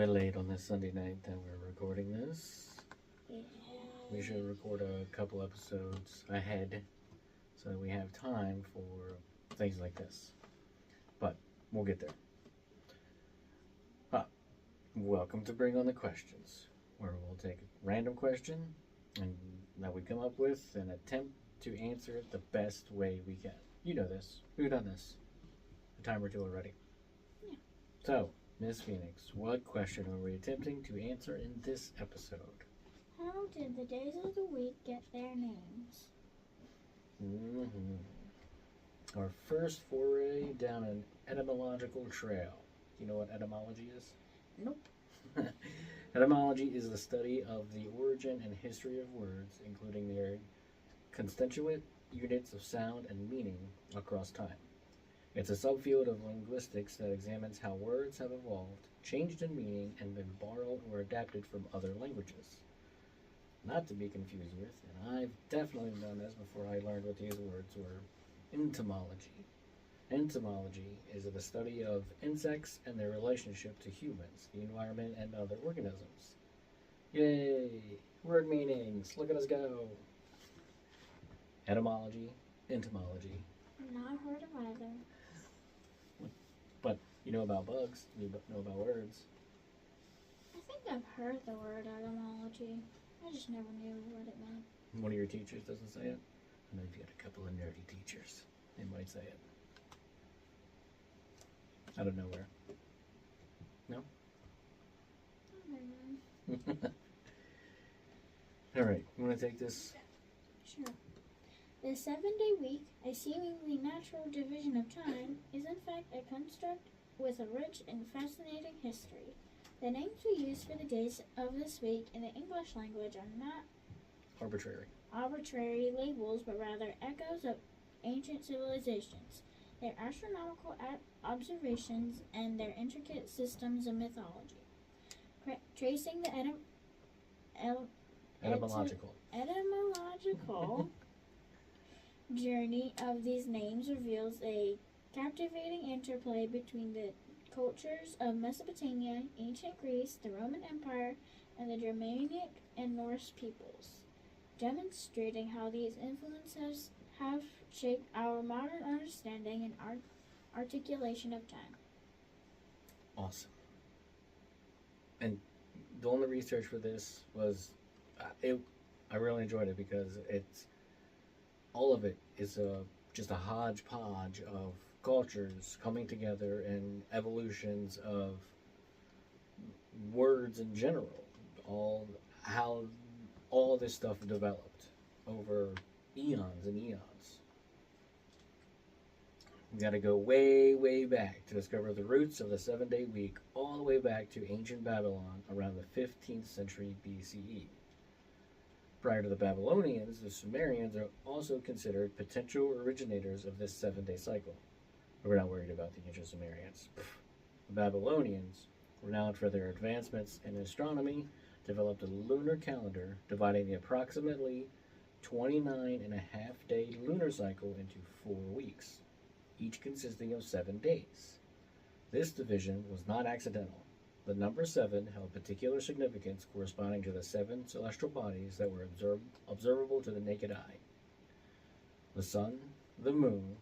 bit late on this Sunday night that we're recording this. Yeah. We should record a couple episodes ahead so that we have time for things like this. But we'll get there. Welcome to Bring on the Questions, where we'll take a random question and that we come up with and attempt to answer it the best way we can. You know this. We've done this a time or two already. Yeah. So, Miss Phoenix, what question are we attempting to answer in this episode? How did the days of the week get their names? Our first foray down an etymological trail. Do you know what etymology is? Nope. Etymology is the study of the origin and history of words, including their constituent units of sound and meaning across time. It's a subfield of linguistics that examines how words have evolved, changed in meaning, and been borrowed or adapted from other languages. Not to be confused with, and I've definitely done this before I learned what these words were, entomology. Entomology is the study of insects and their relationship to humans, the environment, and other organisms. Yay! Word meanings! Look at us go! Etymology, entomology. Not heard of either. But you know about bugs, you know about words. I think I've heard the word etymology. I just never knew what it meant. One of your teachers doesn't say it? I know you've got a couple of nerdy teachers. They might say it. Out of nowhere. No? Oh, maybe. Alright, you want to take this? Sure. The 7-day week, a seemingly natural division of time, is in fact a construct with a rich and fascinating history. The names we use for the days of this week in the English language are not arbitrary labels, but rather echoes of ancient civilizations, their astronomical observations, and their intricate systems of mythology. Tracing the Etymological journey of these names reveals a captivating interplay between the cultures of Mesopotamia, ancient Greece, the Roman Empire, and the Germanic and Norse peoples, demonstrating how these influences have shaped our modern understanding and articulation of time. Awesome. And the only research for this was, I really enjoyed it because all of it is just a hodgepodge of cultures coming together and evolutions of words in general. How all this stuff developed over eons and eons. We got to go way, way back to discover the roots of the 7-day week, all the way back to ancient Babylon around the 15th century BCE. Prior to the Babylonians, the Sumerians are also considered potential originators of this 7-day cycle. But we're not worried about the ancient Sumerians. The Babylonians, renowned for their advancements in astronomy, developed a lunar calendar dividing the approximately 29.5-day lunar cycle into 4 weeks, each consisting of 7 days. This division was not accidental. The number 7 held particular significance corresponding to the 7 celestial bodies that were observable to the naked eye: the Sun, the Moon,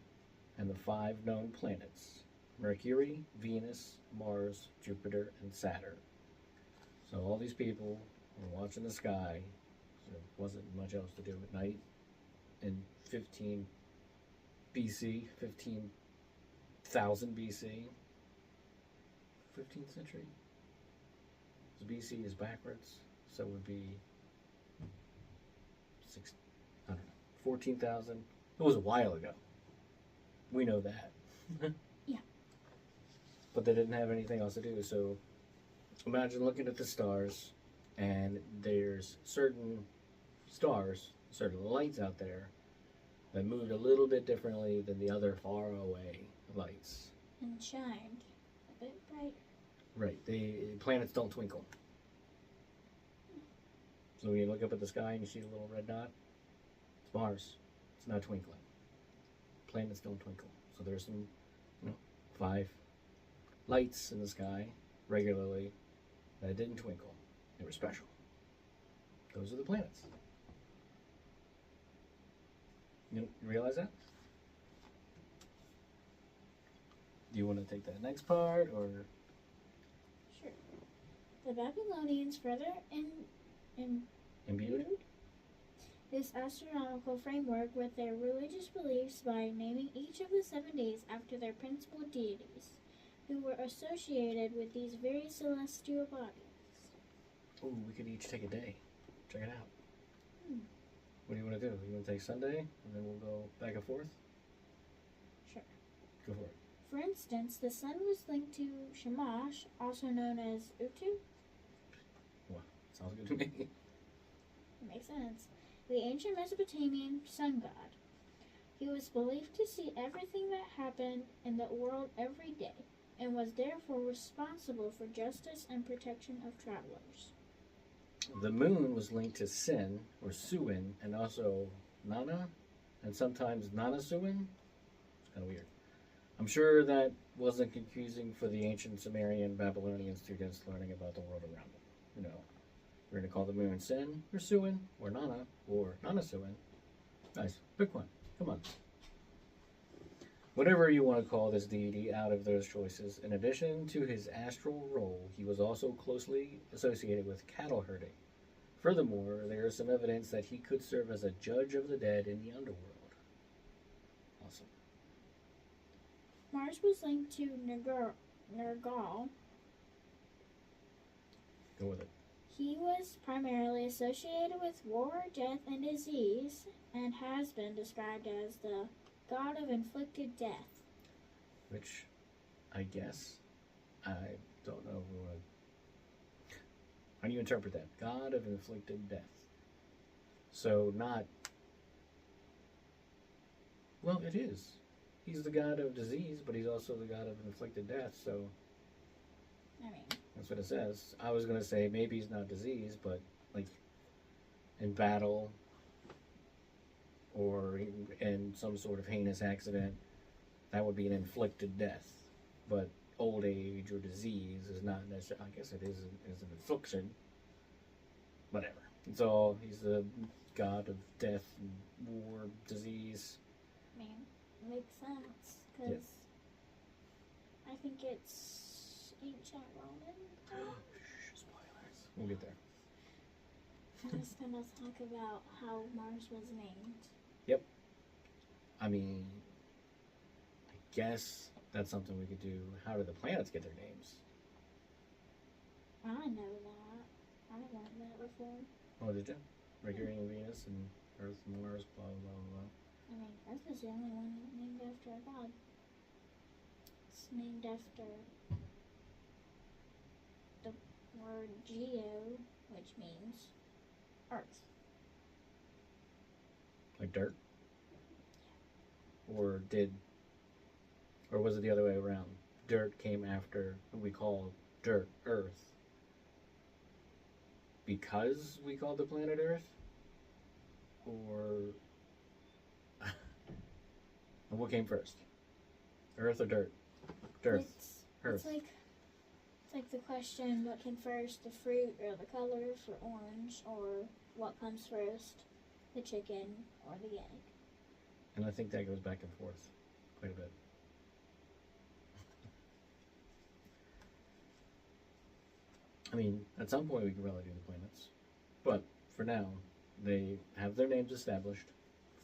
and the 5 known planets: Mercury, Venus, Mars, Jupiter, and Saturn. So all these people were watching the sky. There wasn't much else to do at night in 15 BC, 15,000 BC, 15th century. So BC is backwards, so it would be 14,000. It was a while ago. We know that. Yeah. But they didn't have anything else to do, so imagine looking at the stars, and there's certain stars, certain lights out there that moved a little bit differently than the other far away lights. And shined a bit brighter. Right, the planets don't twinkle. So when you look up at the sky and you see a little red dot, it's Mars. It's not twinkling. Planets don't twinkle. So there's some, 5 lights in the sky regularly that didn't twinkle. They were special. Those are the planets. You realize that? Do you want to take that next part, or? Sure. The Babylonians further Imbued? this astronomical framework with their religious beliefs by naming each of the 7 days after their principal deities, who were associated with these very celestial bodies. Oh, we could each take a day. Check it out. Hmm. What do you want to do? You want to take Sunday, and then we'll go back and forth? Sure. Go for it. For instance, the sun was linked to Shamash, also known as Utu. Well, sounds good to me. It makes sense. The ancient Mesopotamian sun god. He was believed to see everything that happened in the world every day, and was therefore responsible for justice and protection of travelers. The moon was linked to Sin, or Suin, and also Nana, and sometimes Nana Suin. It's kind of weird. I'm sure that wasn't confusing for the ancient Sumerian Babylonian students learning about the world around them. You know, we're going to call the moon Sin, or Suin, or Nana Suin. Nice. Pick one. Come on. Whatever you want to call this deity out of those choices, in addition to his astral role, he was also closely associated with cattle herding. Furthermore, there is some evidence that he could serve as a judge of the dead in the underworld. Awesome. Mars was linked to Nergal. Go with it. He was primarily associated with war, death, and disease, and has been described as the god of inflicted death. Which, I guess, I don't know if we want to... How do you interpret that? God of inflicted death. So not... Well, it is. He's the god of disease, but he's also the god of inflicted death, so... I mean... That's what it says. I was going to say maybe he's not disease, but like in battle or in some sort of heinous accident, that would be an inflicted death. But old age or disease is not necessarily, I guess it is an infliction. Whatever. It's all, he's the god of death, and war, disease. I mean, makes sense, because I think it's ancient Roman. Spoilers. We'll get there. I'm just going to talk about how Mars was named. Yep. I mean, I guess that's something we could do. How do the planets get their names? I know that. I learned that before. Oh, did you? Mercury and Venus and Earth and Mars, blah, blah, blah. I mean, Earth is the only one named after a god. It's named after the word geo, which means Earth. Like dirt? Or was it the other way around? Dirt came after what we call dirt, Earth, because we called the planet Earth? Or what came first? Earth or dirt? Dirt. Earth. It's like the question, what came first, the fruit or the color for orange, or what comes first, the chicken or the egg? And I think that goes back and forth quite a bit. I mean, at some point we could probably do the planets. But for now, they have their names established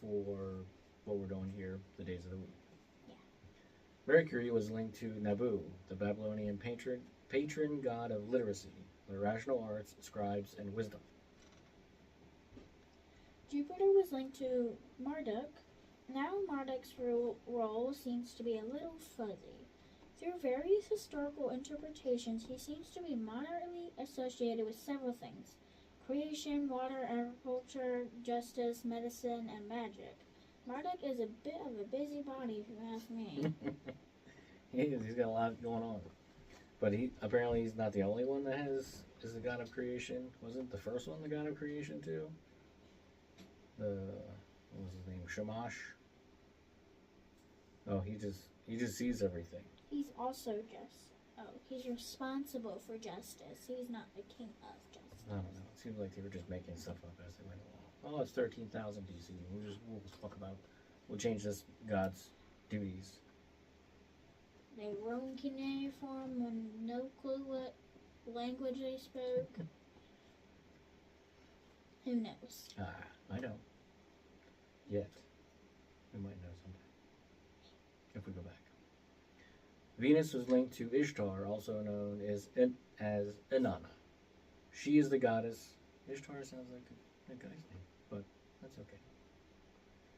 for what we're doing here, the days of the week. Yeah. Mercury was linked to Nabu, the Babylonian patron god of literacy, the rational arts, scribes, and wisdom. Jupiter was linked to Marduk. Now Marduk's role seems to be a little fuzzy. Through various historical interpretations, he seems to be moderately associated with several things: creation, water, agriculture, justice, medicine, and magic. Marduk is a bit of a busybody, if you ask me. He is. He's got a lot going on. But apparently he's not the only one that is the god of creation. Wasn't the first one the god of creation too? What was his name? Shamash? Oh, he just sees everything. He's also just. Oh, he's responsible for justice. He's not the king of justice. I don't know. It seems like they were just making stuff up as they went along. Oh, it's 13,000 BC. We'll change this god's duties. They roamed cuneiform with no clue what language they spoke. Who knows? I don't. Yet. We might know someday. If we go back. Venus was linked to Ishtar, also known as Inanna. She is the goddess. Ishtar sounds like a guy's name, but that's okay.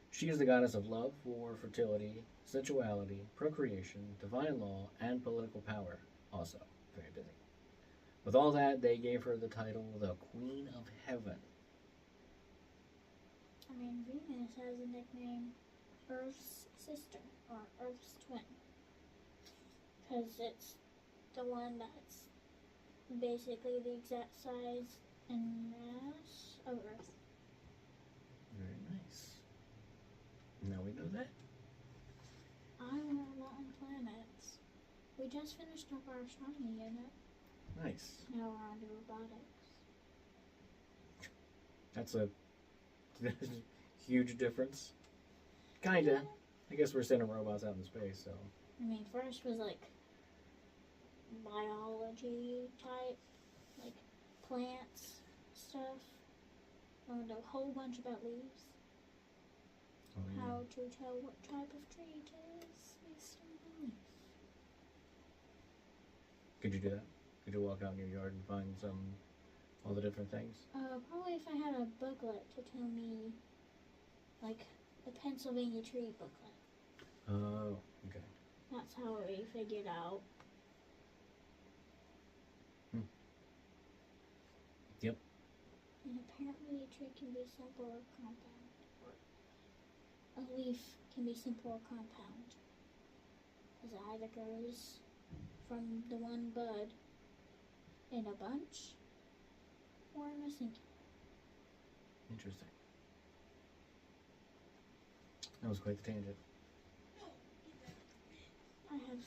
She is the goddess of love, war, fertility, sensuality, procreation, divine law, and political power. Also, very busy. With all that, they gave her the title the Queen of Heaven. I mean, Venus has a nickname, Earth's sister, or Earth's twin. Because it's the one that's basically the exact size and mass of Earth. Very nice. Now we know that. I learned a lot on planets. We just finished up our astronomy unit. Nice. Now we're on to robotics. That's a huge difference. Kinda. Yeah. I guess we're sending robots out in space, so. I mean, first was like biology type, like plants stuff. Learned a whole bunch about leaves. Oh, yeah. How to tell what type of tree it is based on the leaf. Could you do that? Could you walk out in your yard and find all the different things? Probably if I had a booklet to tell me, like the Pennsylvania tree booklet. Oh, okay. That's how we figured out. Yep. And apparently a tree can be simple or compound. Or a leaf can be simple or compound. Because it either grows from the one bud in a bunch or in a singular. Interesting. That was quite the tangent. I have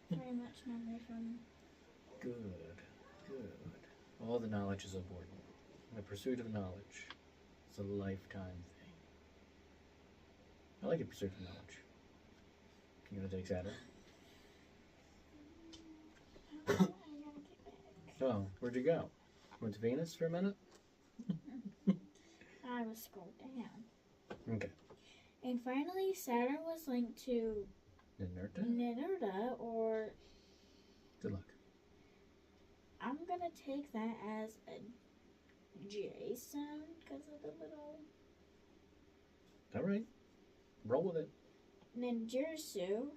very much memory from. Good. All the knowledge is important. The pursuit of knowledge is a lifetime thing. I like the pursuit of knowledge. You gonna take Saturn? I gotta get back. Oh, where'd you go? Went to Venus for a minute? I was scrolled down. Okay. And finally, Saturn was linked to Ninurta? or Good luck. I'm gonna take that as a J sound because of the little Alright. Roll with it. Ninjutsu.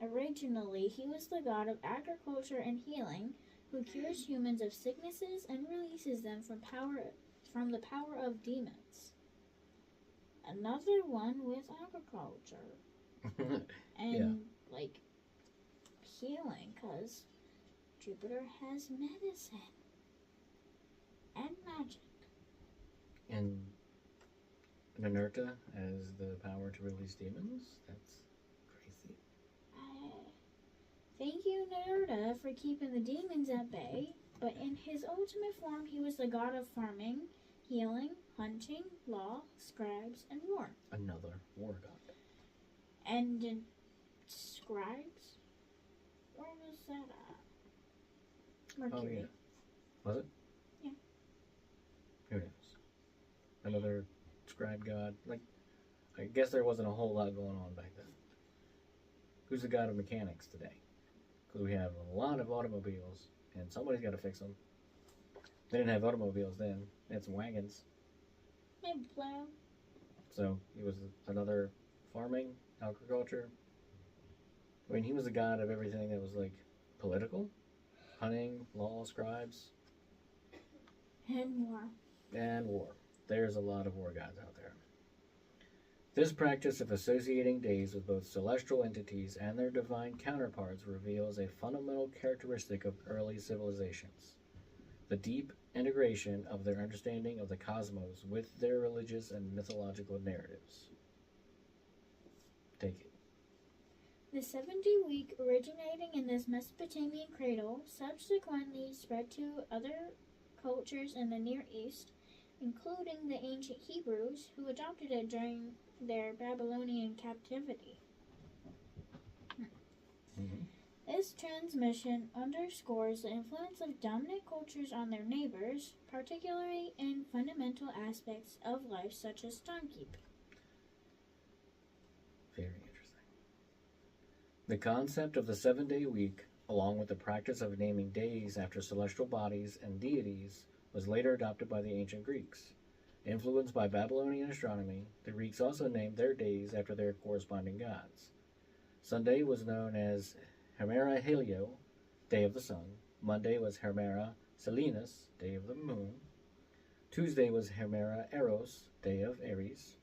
Originally, he was the god of agriculture and healing, who cures humans of sicknesses and releases them from the power of demons. Another one with agriculture and like healing, because Jupiter has medicine and magic. And Ninurta has the power to release demons? That's crazy. Thank you, Ninurta, for keeping the demons at bay, but in his ultimate form, he was the god of farming, healing, hunting, law, scribes, and war. Another war god. And scribes? Where was that at? Mercury. Oh, yeah. Was it? Yeah. Who knows? Another scribe god. Like, I guess there wasn't a whole lot going on back then. Who's the god of mechanics today? Because we have a lot of automobiles, and somebody's got to fix them. They didn't have automobiles then. They had some wagons. Maybe plow. So he was another farming, agriculture. I mean, he was the god of everything that was like political, hunting, law, scribes, And war. and war. There's a lot of war gods out there. This practice of associating days with both celestial entities and their divine counterparts reveals a fundamental characteristic of early civilizations: the deep integration of their understanding of the cosmos with their religious and mythological narratives. Take it. The 70-week originating in this Mesopotamian cradle subsequently spread to other cultures in the Near East, including the ancient Hebrews, who adopted it during their Babylonian captivity. Mhm. This transmission underscores the influence of dominant cultures on their neighbors, particularly in fundamental aspects of life such as timekeeping. Very interesting. The concept of the 7-day week, along with the practice of naming days after celestial bodies and deities, was later adopted by the ancient Greeks. Influenced by Babylonian astronomy, the Greeks also named their days after their corresponding gods. Sunday was known as Hemera Helio, day of the sun. Monday was Hemera Selinus, day of the moon. Tuesday was Hemera Eros, day of Ares,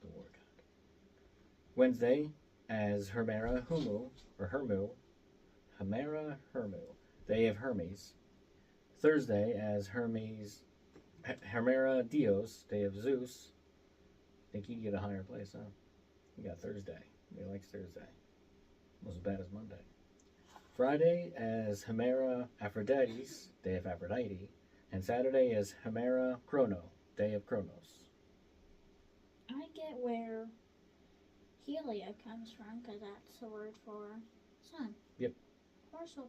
the war god. Wednesday as Hemera Humu, or Hermu, Hemera Hermu, day of Hermes. Thursday as Hemera Dios, day of Zeus. I think you get a higher place, huh? You got Thursday. He likes Thursday. Almost as bad as Monday. Friday as Hemera Aphrodites, day of Aphrodite. And Saturday as Hemera Chrono, day of Chronos. I get where Helia comes from, because that's the word for sun. Yep. Or solar.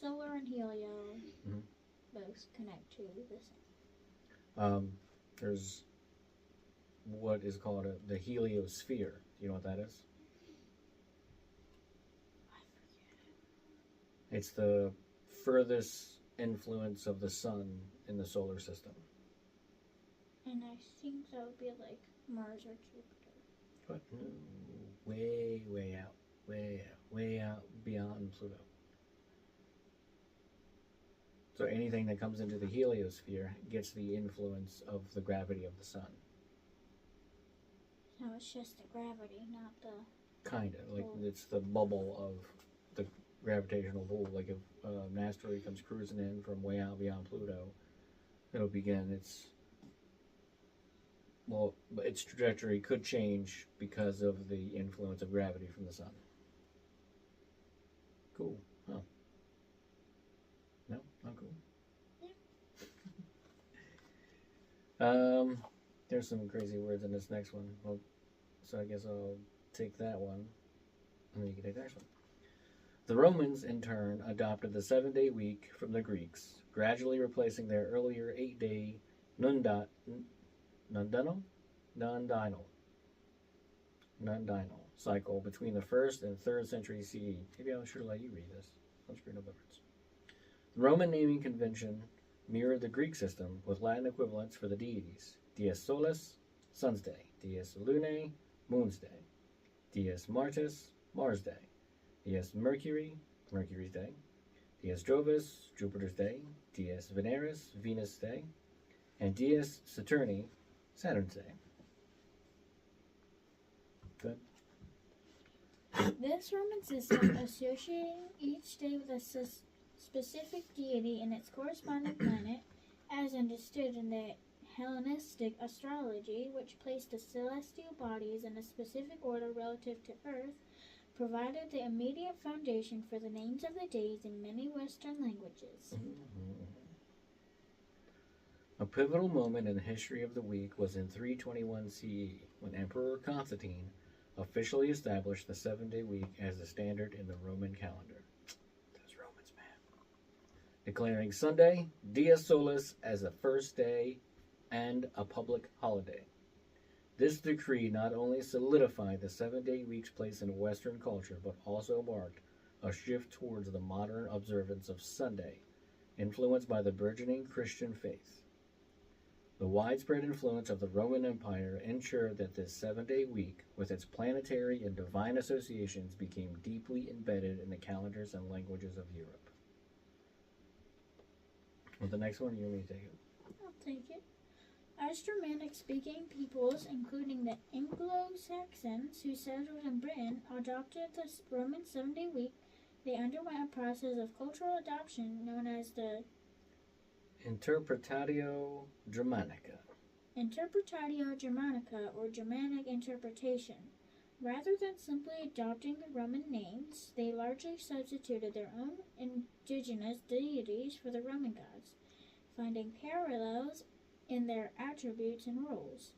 Solar and Helio Mhm. both connect to the sun. There's what is called the heliosphere. Do you know what that is? I forget. It's the furthest influence of the sun in the solar system. And I think that would be like Mars or Jupiter. What? No, way out. Way out beyond Pluto. So anything that comes into the heliosphere gets the influence of the gravity of the sun. So it's just the gravity, not the... Kind of. Like Oh. it's the bubble of the gravitational pull. Like if an asteroid comes cruising in from way out beyond Pluto, it'll begin its trajectory could change because of the influence of gravity from the sun. Cool. Huh. No? Not cool? Yeah. There's some crazy words in this next one. Well, so I guess I'll take that one, and then you can take the next one. The Romans, in turn, adopted the 7-day week from the Greeks, gradually replacing their earlier 8-day nundinal cycle between the 1st and 3rd century CE. Maybe I should let you read this. I'm screwing up the words. The Roman naming convention mirrored the Greek system with Latin equivalents for the deities. Dies Solis, Sun's Day. Dies Lunae, Moon's Day. Dies Martis, Mars' Day. Dies Mercury, Mercury's Day. Dies Jovis, Jupiter's Day. Dies Veneris, Venus' Day. And Dies Saturni, Saturn's Day. Good. This Roman system associating each day with a specific deity and its corresponding planet, as understood in the Hellenistic astrology, which placed the celestial bodies in a specific order relative to Earth, provided the immediate foundation for the names of the days in many Western languages. Mm-hmm. A pivotal moment in the history of the week was in 321 CE, when Emperor Constantine officially established the 7-day week as the standard in the Roman calendar. Those Romans, man. Declaring Sunday, Dies Solis, as the first day and a public holiday. This decree not only solidified the 7-day week's place in Western culture, but also marked a shift towards the modern observance of Sunday, influenced by the burgeoning Christian faith. The widespread influence of the Roman Empire ensured that this 7-day week, with its planetary and divine associations, became deeply embedded in the calendars and languages of Europe. With the next one, you want me to take it? I'll take it. As Germanic-speaking peoples, including the Anglo-Saxons who settled in Britain, adopted the Roman 7-day week, they underwent a process of cultural adoption known as the Interpretatio Germanica. Interpretatio Germanica, or Germanic interpretation. Rather than simply adopting the Roman names, they largely substituted their own indigenous deities for the Roman gods, finding parallels in their attributes and roles.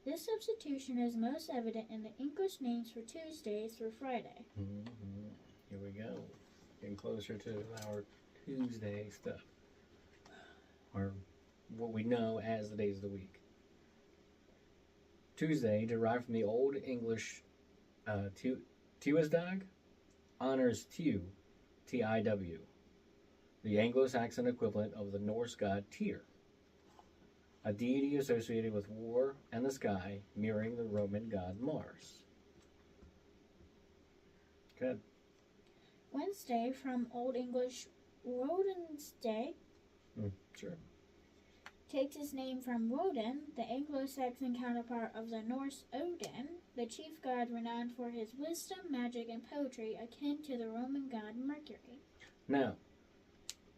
This substitution is most evident in the English names for Tuesday through Friday. Mm-hmm. Here we go. Getting closer to our Tuesday stuff. Or what we know as the days of the week. Tuesday, derived from the Old English Tuesdag, honors Tiw, Tiw, the Anglo-Saxon equivalent of the Norse god Tyr, a deity associated with war and the sky, mirroring the Roman god Mars. Good. Wednesday, from Old English Woden's Sure. takes its name from Woden, the Anglo-Saxon counterpart of the Norse Odin, the chief god renowned for his wisdom, magic, and poetry, akin to the Roman god Mercury. Now,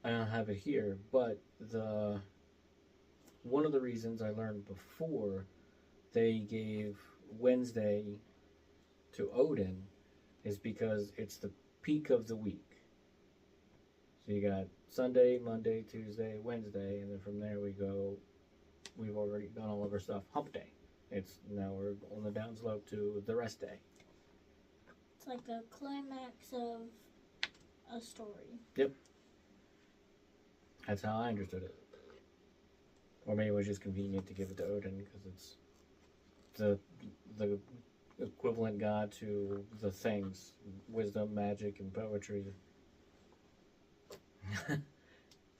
I don't have it here, but one of the reasons I learned before they gave Wednesday to Odin is because it's the peak of the week. So you got Sunday, Monday, Tuesday, Wednesday, and then from there we've already done all of our stuff. Hump day. Now we're on the downslope to the rest day. It's like the climax of a story. Yep. That's how I understood it. Or maybe it was just convenient to give it to Odin because it's the equivalent god to the things, wisdom, magic, and poetry.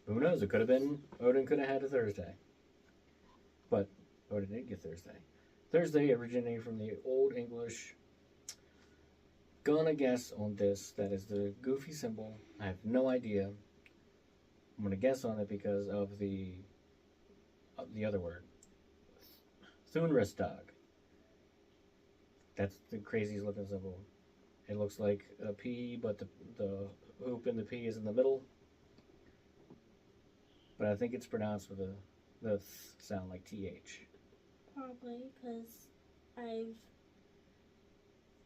Who knows? It could have been Odin could have had a Thursday, but Odin didn't get Thursday. Thursday originated from the Old English. Gonna guess on this. That is the goofy symbol. I have no idea. I'm gonna guess on it because of the other word. Thunrestag. That's the craziest looking symbol. It looks like a P, but the hoop in the P is in the middle. But I think it's pronounced with the th sound like TH. Probably because I've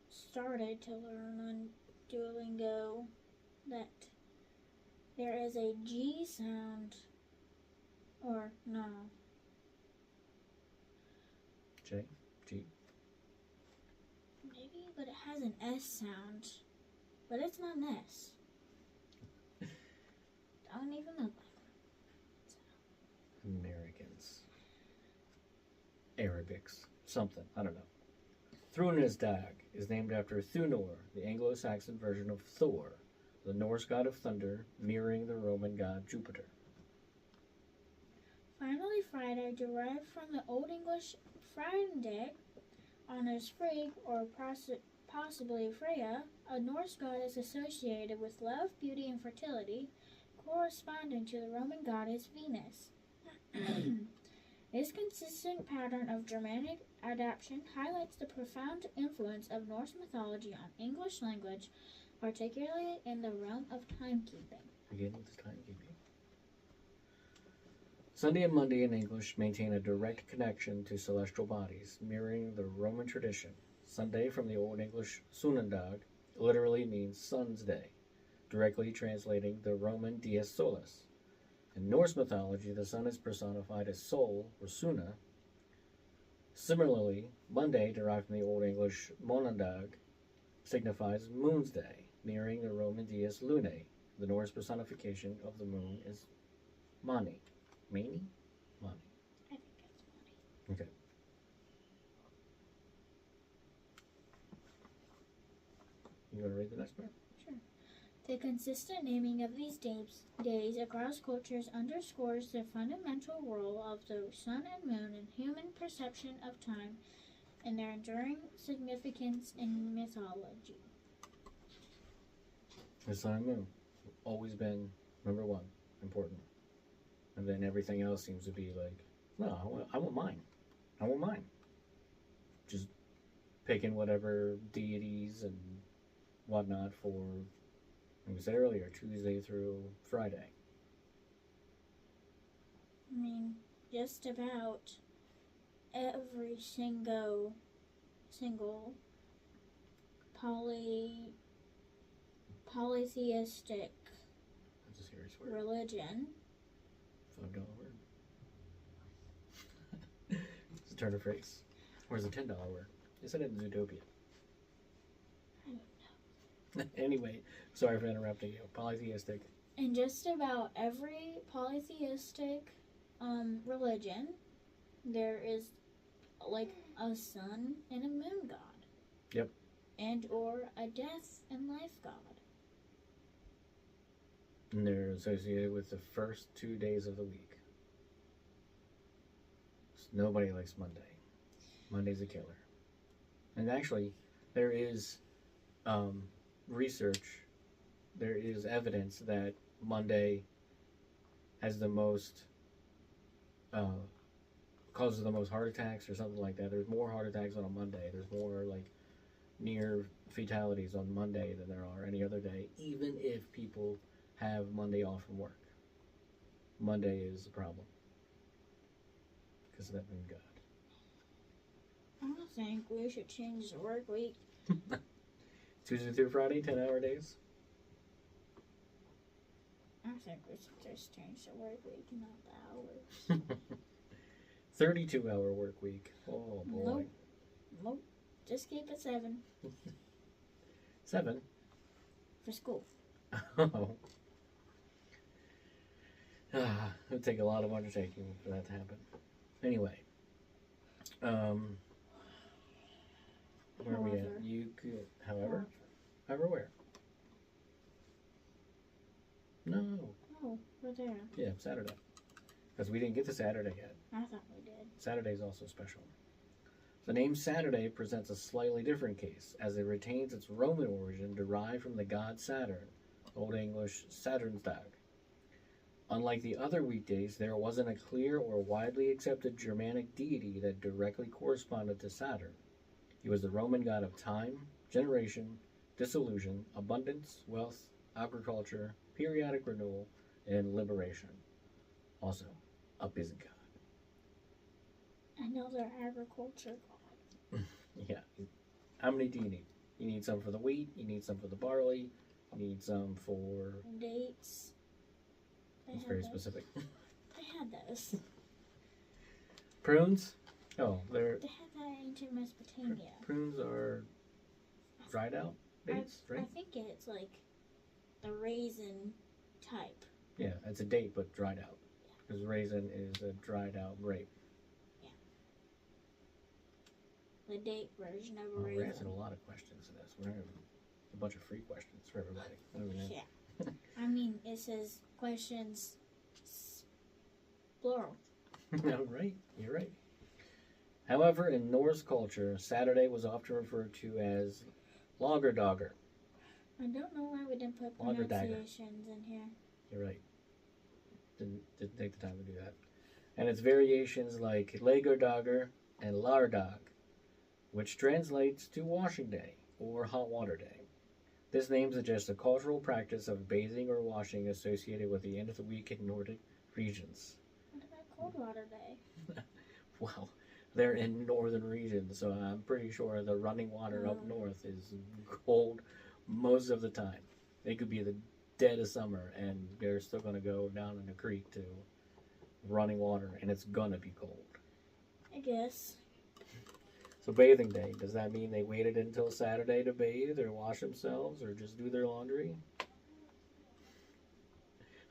started to learn on Duolingo that there is a G sound, or no. J? G? Maybe, but it has an S sound. But it's not an S. I don't even know. Americans. Arabics. Something. I don't know. Thrunestag is named after Thunor, the Anglo-Saxon version of Thor, the Norse god of thunder, mirroring the Roman god Jupiter. Finally, Friday, derived from the Old English Friday, honors Frigg, or possibly Freya, a Norse goddess associated with love, beauty, and fertility, corresponding to the Roman goddess Venus. This consistent pattern of Germanic adaptation highlights the profound influence of Norse mythology on English language, particularly in the realm of timekeeping. Again with the timekeeping. Sunday and Monday in English maintain a direct connection to celestial bodies, mirroring the Roman tradition. Sunday, from the Old English Sunendag, literally means sun's day, directly translating the Roman dies solis. In Norse mythology, the sun is personified as Sol, or Suna. Similarly, Monday, derived from the Old English Monendag, signifies moon's day, mirroring the Roman dies lunae. The Norse personification of the moon is Mani. Mani? Mani. I think it's funny. Okay. You want to read the next part? Sure. The consistent naming of these days across cultures underscores the fundamental role of the sun and moon in human perception of time and their enduring significance in mythology. The sun and moon have always been number one, important. And then everything else seems to be like, no, I want mine. I want mine. Just picking whatever deities and whatnot for, like we said earlier, Tuesday through Friday. I mean, just about every single polytheistic That's a serious word. religion. $5 word. It's a turn of phrase. Where's the $10 word? They said it in Zootopia. I don't know. Anyway, sorry for interrupting you. Polytheistic. In just about every polytheistic religion, there is like a sun and a moon god. Yep. And or a death and life god. And they're associated with the first 2 days of the week. So nobody likes Monday. Monday's a killer. And actually, there is research, there is evidence that Monday has the most, causes the most heart attacks or something like that. There's more heart attacks on a Monday. There's more like near fatalities on Monday than there are any other day, even if people have Monday off from work. Monday is the problem because of that moon god. I think we should change the work week. Tuesday through Friday, 10-hour days. I think we should just change the work week, not the hours. 32-hour work week. Oh boy. Nope. Just keep it 7 7? for school. Oh. It would take a lot of undertaking for that to happen. Anyway. Where are we at? You could, however where? No. Oh, we're there. Yeah, Saturday. Because we didn't get to Saturday yet. I thought we did. Saturday is also special. The name Saturday presents a slightly different case, as it retains its Roman origin derived from the god Saturn, Old English Saturnstag. Unlike the other weekdays, there wasn't a clear or widely accepted Germanic deity that directly corresponded to Saturn. He was the Roman god of time, generation, dissolution, abundance, wealth, agriculture, periodic renewal, and liberation. Also, a busy god. Another agriculture god. Yeah. How many do you need? You need some for the wheat, you need some for the barley, you need some for... Dates. It's very specific. They had those. Prunes? Oh, they're... They had that in ancient Mesopotamia. Prunes are dried out dates, right? I think it's like the raisin type. Yeah, it's a date, but dried out. Because raisin is a dried out grape. The date version of a We're raisin. answering a lot of questions in this. We're having a bunch of free questions for everybody. Yeah. I mean, it says questions plural. No, right. You're right. However, in Norse culture, Saturday was often referred to as Laugardagr. I don't know why we didn't put Laugardagr. pronunciations in here. You're right. Didn't take the time to do that. And its variations like Laugardagr and Lardag, which translates to washing day or hot water day. This name suggests a cultural practice of bathing or washing associated with the end of the week in Nordic regions. What about cold water day? Well, they're in northern regions, so I'm pretty sure the running water up north is cold most of the time. It could be the dead of summer, and they're still going to go down in the creek to running water, and it's going to be cold. I guess. So bathing day, does that mean they waited until Saturday to bathe or wash themselves or just do their laundry?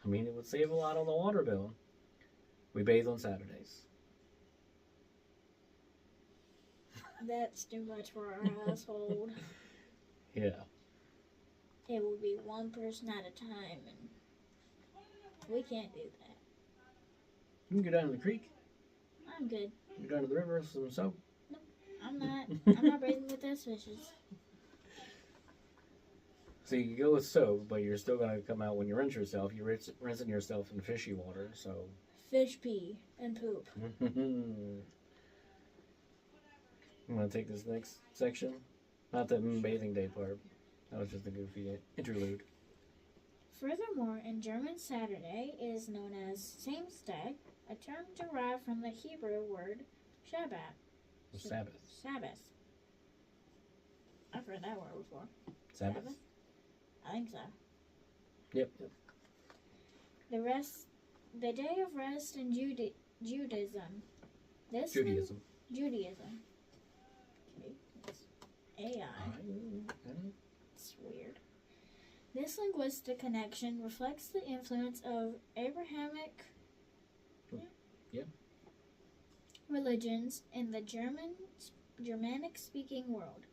I mean, it would save a lot on the water bill. We bathe on Saturdays. That's too much for our household. Yeah. It would be one person at a time, and we can't do that. You can go down to the creek. I'm good. You go down to the river, some soap. I'm not bathing with those fishes. So you can go with soap, but you're still going to come out when you rinse yourself. You're rinsing yourself in fishy water, so... Fish pee and poop. You want to take this next section? Not the bathing day part. That was just a goofy interlude. Furthermore, in German, Saturday is known as Samstag, a term derived from the Hebrew word Shabbat. Sabbath. Sabbath. I heard that word before. Sabbath? I think so. Yep. The day of rest in Judaism. Judaism. Judaism. Okay, it's AI. It's weird. This linguistic connection reflects the influence of Abrahamic religions in the Germanic-speaking world.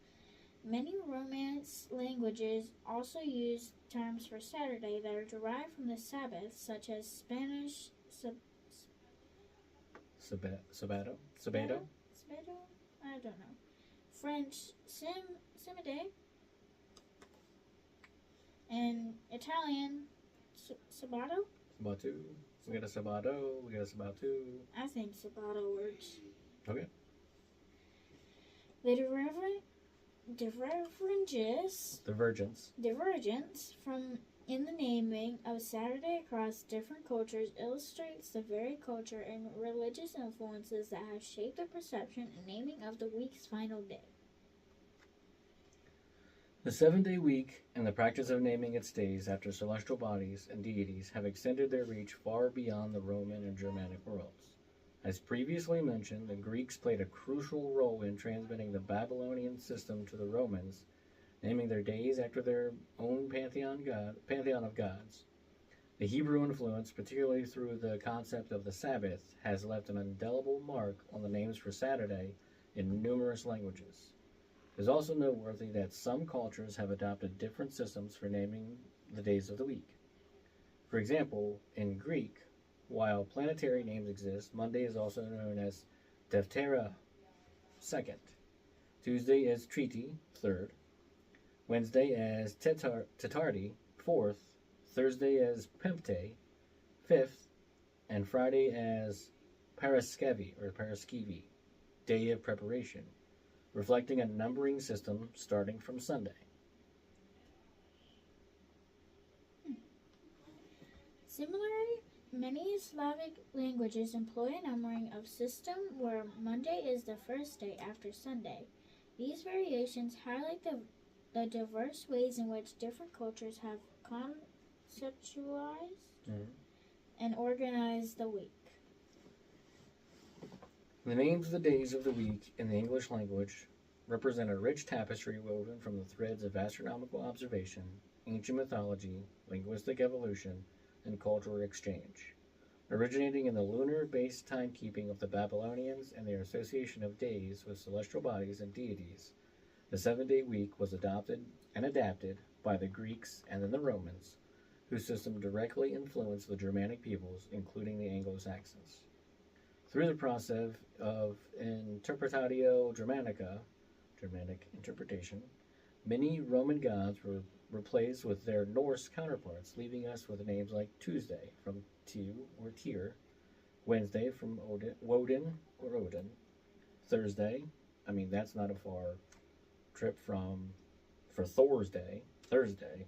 Many Romance languages also use terms for Saturday that are derived from the Sabbath, such as Spanish Sabato? I don't know. French Simide, and Italian Sabato. Sabato. We got a Sabato. We got a Sabato. I think Sabato works. Okay. The divergence from in the naming of Saturday across different cultures illustrates the varied culture and religious influences that have shaped the perception and naming of the week's final day. The 7-day week and the practice of naming its days after celestial bodies and deities have extended their reach far beyond the Roman and Germanic worlds. As previously mentioned, the Greeks played a crucial role in transmitting the Babylonian system to the Romans, naming their days after their own pantheon of gods. The Hebrew influence, particularly through the concept of the Sabbath, has left an indelible mark on the names for Saturday in numerous languages. It is also noteworthy that some cultures have adopted different systems for naming the days of the week. For example, in Greek, while planetary names exist, Monday is also known as Deftera, 2nd. Tuesday as Triti, 3rd. Wednesday as Tetardi, 4th. Thursday as Pempte, 5th. And Friday as Paraskivi, Day of Preparation, reflecting a numbering system starting from Sunday. Similarly, many Slavic languages employ a numbering of system where Monday is the first day after Sunday. These variations highlight the diverse ways in which different cultures have conceptualized and organized the week. The names of the days of the week in the English language represent a rich tapestry woven from the threads of astronomical observation, ancient mythology, linguistic evolution, and cultural exchange. Originating in the lunar-based timekeeping of the Babylonians and their association of days with celestial bodies and deities, the 7-day week was adopted and adapted by the Greeks and then the Romans, whose system directly influenced the Germanic peoples, including the Anglo-Saxons. Through the process of Interpretatio Germanica, Germanic interpretation, many Roman gods were replaced with their Norse counterparts, leaving us with names like Tuesday from Tu or Tyr, Wednesday from Woden or Odin, Thursday, that's not a far trip for Thor's Day, Thursday.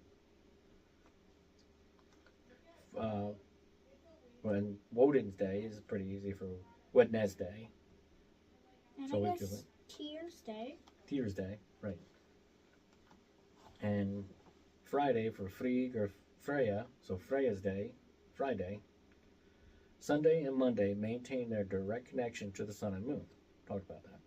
When Woden's Day is pretty easy for Wednesday. And So I we guess Tyr's Day, right. And Friday for Frigg or Freya, so Freya's Day, Friday. Sunday and Monday maintain their direct connection to the sun and moon. Talked about that.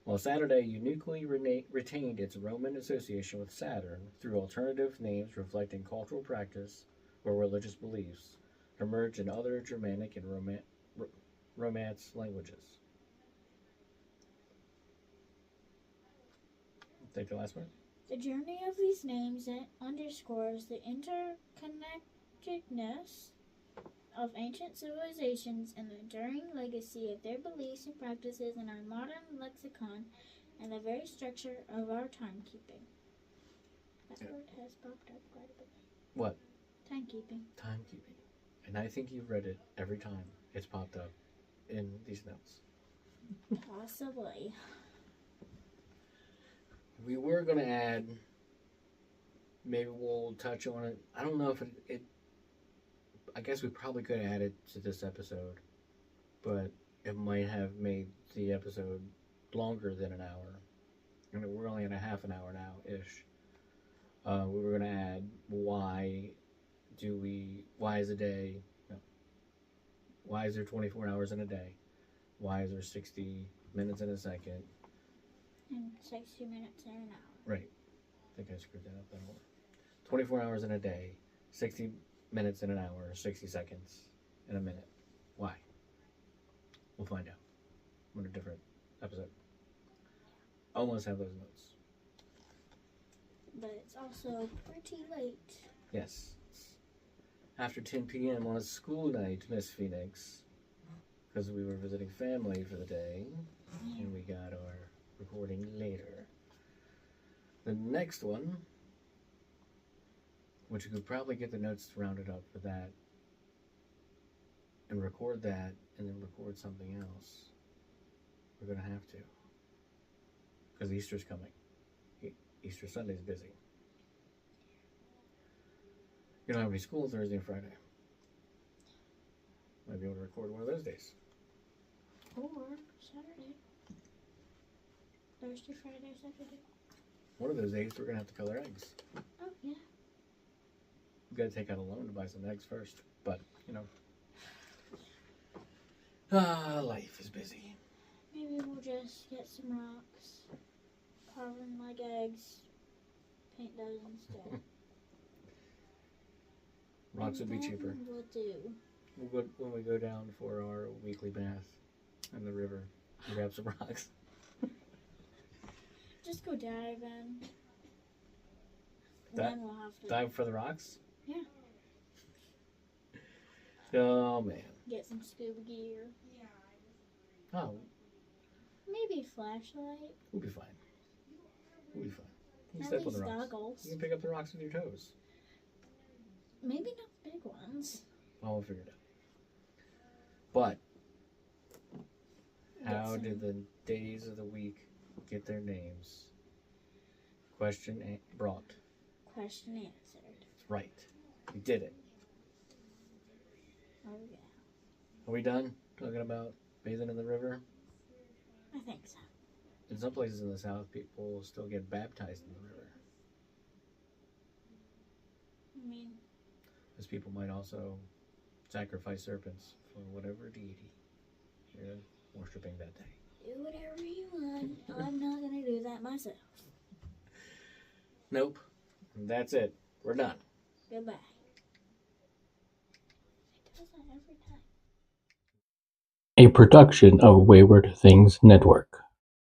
While Saturday uniquely retained its Roman association with Saturn through alternative names reflecting cultural practice or religious beliefs, emerged in other Germanic and Romance languages. Take the last one. The journey of these names underscores the interconnectedness of ancient civilizations and the enduring legacy of their beliefs and practices in our modern lexicon and the very structure of our timekeeping. That word has popped up quite a bit. What? Timekeeping. Timekeeping. And I think you've read it every time it's popped up in these notes. Possibly. We were going to add, maybe we'll touch on it. I don't know if it I guess we probably could add it to this episode, but it might have made the episode longer than an hour. we're only at a half an hour now ish. We were gonna add why is a day, no, why is there 24 hours in a day? Why is there 60 minutes in a second? And 60 minutes in an hour. Right. I think I screwed that up that whole. 24 hours in a day, 60 minutes in an hour, 60 seconds in a minute. Why? We'll find out in a different episode. Almost have those notes. But it's also pretty late. Yes. It's after 10 p.m. on a school night, Miss Phoenix. Because we were visiting family for the day. And we got our recording later. The next one, which you could probably get the notes rounded up for that. And record that. And then record something else. We're going to have to. Because Easter's coming. Easter Sunday's busy. You don't have any school Thursday and Friday. Might be able to record one of those days. Or Saturday. Thursday, Friday, Saturday. One of those days we're going to have to color eggs. Oh, yeah. We've got to take out a loan to buy some eggs first. But, life is busy. Maybe we'll just get some rocks, carve them like eggs, paint those instead. Rocks would be cheaper. We'll do. We'll go, when we go down for our weekly bath in the river, we'll grab some rocks. Just go diving. Then we'll have to dive for the rocks? Yeah. Oh, man. Get some scuba gear. Oh, Maybe a flashlight. we'll be fine. We'll be fine. You can At step on least the rocks. goggles. You can pick up the rocks with your toes. Maybe not the big ones. Oh, we'll figure it out. But, how some- did the days of the week get their names? Question brought. Question answered. That's right. We did it. Oh, yeah. Are we done talking about bathing in the river? I think so. In some places in the South, people still get baptized in the river. I mean, Because people might also sacrifice serpents for whatever deity you're worshiping that day. do whatever you want. I'm not going to do that myself. Nope. That's it. We're done. Goodbye. It does that every time. A production of Wayward Things Network.